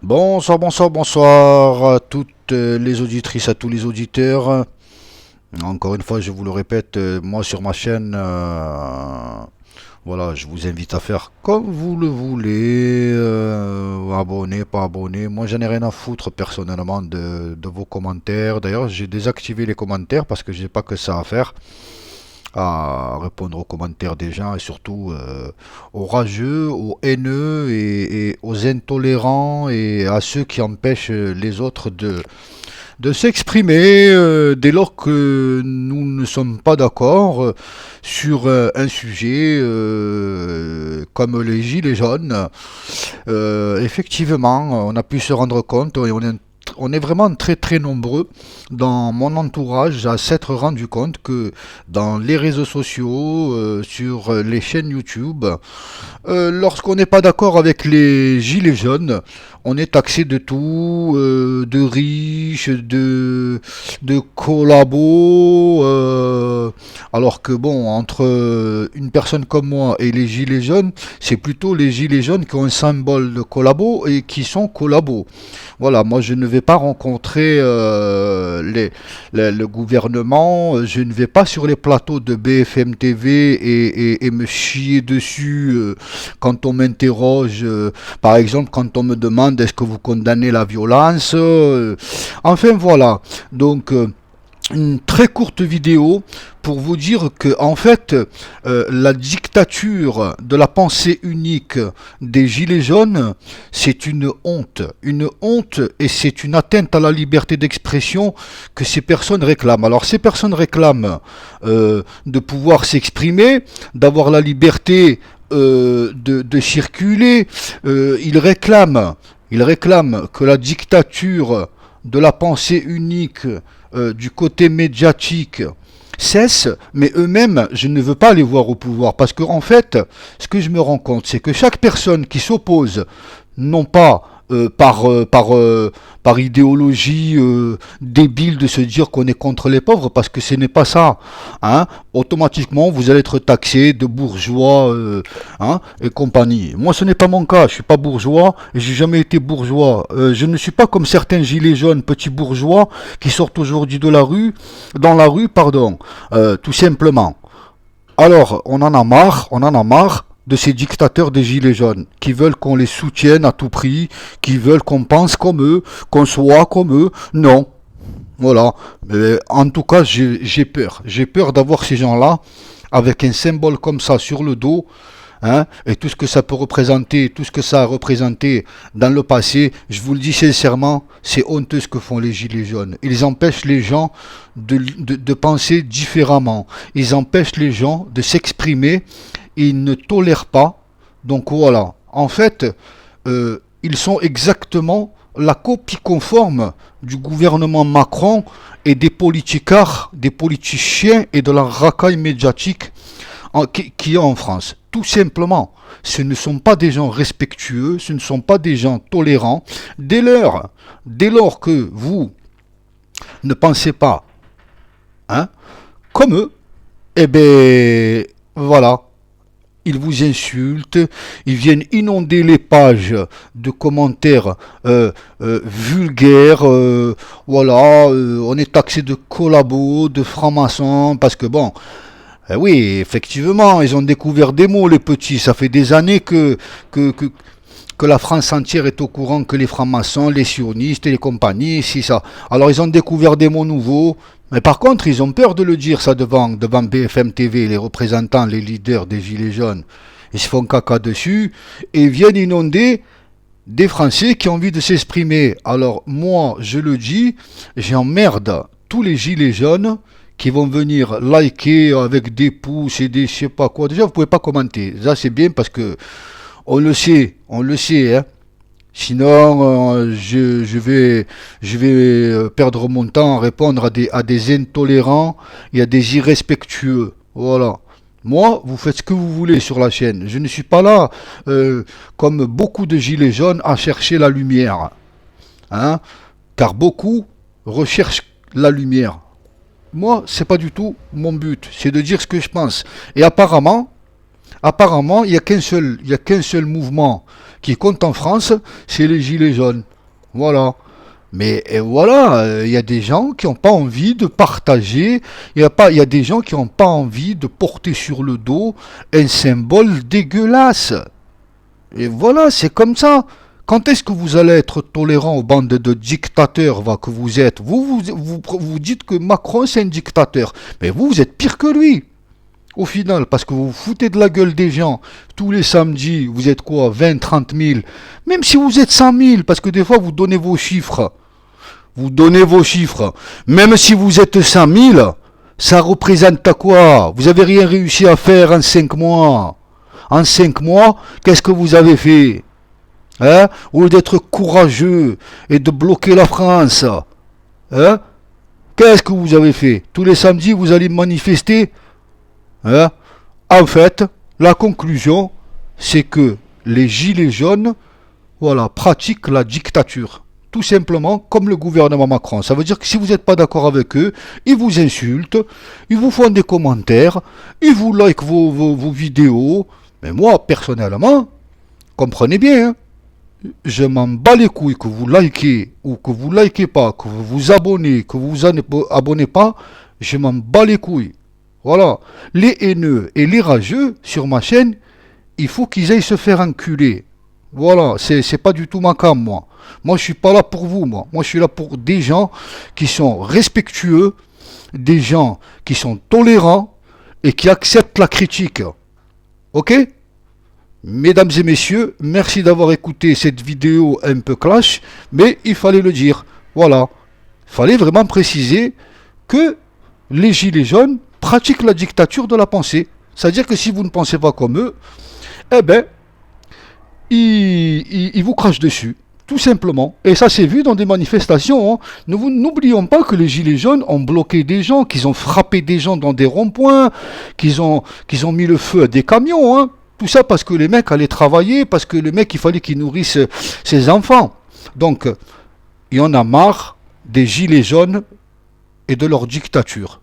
Bonsoir, bonsoir, bonsoir à toutes les auditrices, à tous les auditeurs. Encore une fois, je vous le répète, moi sur ma chaîne, voilà, je vous invite à faire comme vous le voulez, abonner, pas abonner. Moi, j'en ai rien à foutre personnellement de vos commentaires. D'ailleurs, j'ai désactivé les commentaires parce que j'ai pas que ça à faire, à répondre aux commentaires des gens et surtout aux rageux, aux haineux et aux intolérants et à ceux qui empêchent les autres de s'exprimer dès lors que nous ne sommes pas d'accord sur un sujet comme les gilets jaunes. Effectivement, on a pu se rendre compte et on est vraiment très très nombreux dans mon entourage à s'être rendu compte que dans les réseaux sociaux, sur les chaînes YouTube, lorsqu'on n'est pas d'accord avec les gilets jaunes, on est taxé de tout, de riches, de collabos, alors que bon, entre une personne comme moi et les gilets jaunes, c'est plutôt les gilets jaunes qui ont un symbole de collabo et qui sont collabos. Voilà, moi je ne vais pas rencontrer le gouvernement, je ne vais pas sur les plateaux de BFM TV et me chier dessus quand on m'interroge, par exemple quand on me demande est-ce que vous condamnez la violence, enfin voilà, donc une très courte vidéo pour vous dire que en fait la dictature de la pensée unique des gilets jaunes c'est une honte et c'est une atteinte à la liberté d'expression que ces personnes réclament. Alors ces personnes réclament de pouvoir s'exprimer, d'avoir la liberté de circuler, ils réclament que la dictature de la pensée unique du côté médiatique cesse, mais eux-mêmes, je ne veux pas les voir au pouvoir, parce que en fait, ce que je me rends compte, c'est que chaque personne qui s'oppose, non pas par idéologie débile de se dire qu'on est contre les pauvres, parce que ce n'est pas ça. Hein. Automatiquement, vous allez être taxé de bourgeois hein, et compagnie. Moi, ce n'est pas mon cas. Je ne suis pas bourgeois et j'ai jamais été bourgeois. Je ne suis pas comme certains gilets jaunes, petits bourgeois, qui sortent aujourd'hui dans la rue, pardon, tout simplement. Alors, on en a marre de ces dictateurs des gilets jaunes qui veulent qu'on les soutienne à tout prix, qui veulent qu'on pense comme eux, qu'on soit comme eux. Non, voilà. Mais en tout cas, j'ai peur. J'ai peur d'avoir ces gens-là avec un symbole comme ça sur le dos. Hein, et tout ce que ça peut représenter, tout ce que ça a représenté dans le passé, je vous le dis sincèrement, c'est honteux ce que font les gilets jaunes. Ils empêchent les gens de penser différemment. Ils empêchent les gens de s'exprimer. Ils ne tolèrent pas. Donc voilà. En fait, ils sont exactement la copie conforme du gouvernement Macron et des politicards, des politiciens et de la racaille médiatique qui est en France. Tout simplement, ce ne sont pas des gens respectueux, ce ne sont pas des gens tolérants. Dès lors que vous ne pensez pas hein, comme eux, eh bien voilà, ils vous insultent, ils viennent inonder les pages de commentaires vulgaires, voilà, on est taxé de collabos, de francs-maçons, parce que bon, oui, effectivement, ils ont découvert des mots, les petits. Ça fait des années que, que, que la France entière est au courant que les francs-maçons, les sionistes et les compagnies, si ça. Alors ils ont découvert des mots nouveaux. Mais par contre, ils ont peur de le dire ça devant BFM TV, les représentants, les leaders des Gilets jaunes. Ils se font caca dessus et viennent inonder des Français qui ont envie de s'exprimer. Alors moi, je le dis, j'emmerde tous les Gilets jaunes qui vont venir liker avec des pouces et des je sais pas quoi. Déjà, vous pouvez pas commenter. Ça, c'est bien parce que on le sait, hein. Sinon, je vais perdre mon temps à répondre à des intolérants et à des irrespectueux. Voilà. Moi, vous faites ce que vous voulez sur la chaîne. Je ne suis pas là, comme beaucoup de gilets jaunes, à chercher la lumière. Hein, car beaucoup recherchent la lumière. Moi, c'est pas du tout mon but. C'est de dire ce que je pense. Et apparemment, il y a qu'un seul mouvement qui compte en France, c'est les Gilets jaunes. Voilà. Mais et voilà, il y a des gens qui n'ont pas envie de partager, il y a des gens qui n'ont pas envie de porter sur le dos un symbole dégueulasse. Et voilà, c'est comme ça. Quand est-ce que vous allez être tolérant aux bandes de dictateurs que vous êtes? Vous dites que Macron c'est un dictateur, mais vous êtes pire que lui. Au final, parce que vous vous foutez de la gueule des gens, tous les samedis, vous êtes quoi, 20, 30 000, même si vous êtes 100 000, parce que des fois vous donnez vos chiffres, même si vous êtes 100 000, ça représente quoi? Vous avez rien réussi à faire en 5 mois. En 5 mois, qu'est-ce que vous avez fait? Hein? Au lieu d'être courageux et de bloquer la France, hein? Qu'est-ce que vous avez fait? Tous les samedis, vous allez manifester, hein? En fait, la conclusion, c'est que les gilets jaunes, voilà, pratiquent la dictature. Tout simplement comme le gouvernement Macron. Ça veut dire que si vous n'êtes pas d'accord avec eux, ils vous insultent, ils vous font des commentaires, ils vous likent vos vidéos. Mais moi, personnellement, comprenez bien, hein, je m'en bats les couilles que vous likez ou que vous likez pas, que vous vous abonnez, que vous vous abonnez pas, je m'en bats les couilles. Voilà. Les haineux et les rageux sur ma chaîne, il faut qu'ils aillent se faire enculer. Voilà, c'est pas du tout ma cam, moi. Moi, je suis pas là pour vous, moi. Moi, je suis là pour des gens qui sont respectueux, des gens qui sont tolérants et qui acceptent la critique. Ok? Mesdames et messieurs, merci d'avoir écouté cette vidéo un peu clash, mais il fallait le dire. Voilà. Il fallait vraiment préciser que les gilets jaunes pratiquent la dictature de la pensée. C'est-à-dire que si vous ne pensez pas comme eux, eh ben, ils vous crachent dessus. Tout simplement. Et ça s'est vu dans des manifestations. Hein. N'oublions pas que les gilets jaunes ont bloqué des gens, qu'ils ont frappé des gens dans des ronds-points, qu'ils ont mis le feu à des camions. Hein. Tout ça parce que les mecs allaient travailler, parce que les mecs, il fallait qu'ils nourrissent ses enfants. Donc, il y en a marre des gilets jaunes et de leur dictature.